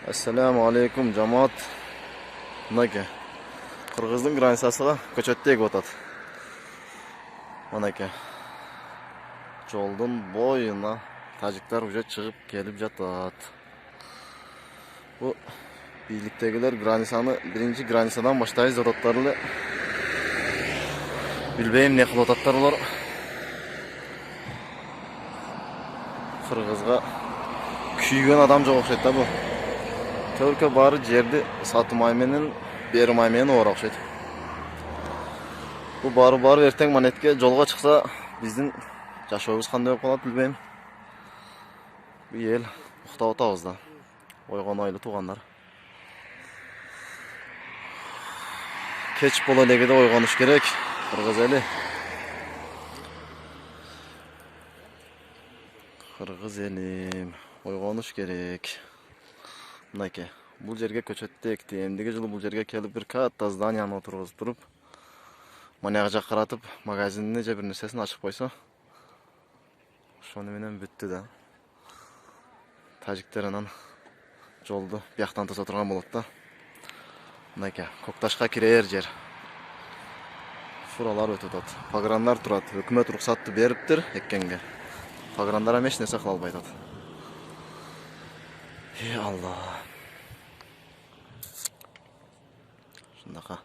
Assalamu alaikum jamoat. Manaka. Qirg'izning granitsasiga ko'chatda egib o'tadi. Manaka. Yo'ldan bo'yina tajiklar уже chiqib kelib жатат. Bu birlikdagilar granitsani birinchi granitsadan boshlaydi zo'rotlarni. Bilmayim ne qilib o'tatlar ular. Qirg'izga kuygan adam jo'q o'xshaydi bu. Только бары жерди сатмайменен бермаймен ора окшойт. Бу бары эртең монетке жолго чыкса, биздин жашообуз кандай болуп калат билбейм. Бу эл уктап атабыз да. Ойгон ойлуу туугандар. Кеч боло элегиде ойгонуш керек. Кыргыз эли. Кыргыз элим ойгонуш керек. Мынакей, бул жерге көчөттө экти. Эмдиги жылы бул жерге келип бир катта зданияны отургузуп туруп, манага жак каратып, магазинини же бир нерсесин ачып койсо, ошону менен бүттү да. Тажиктер анан жолду бияктан тоса турган болот да. Мынакей, Кокташка кирер жер. Фуралар өтүп атат. Пограндар турат. Өкмөт уруксатты бериптир эккенге. Пограндар эч нерсе кыла албай атат. Алла. Шундака.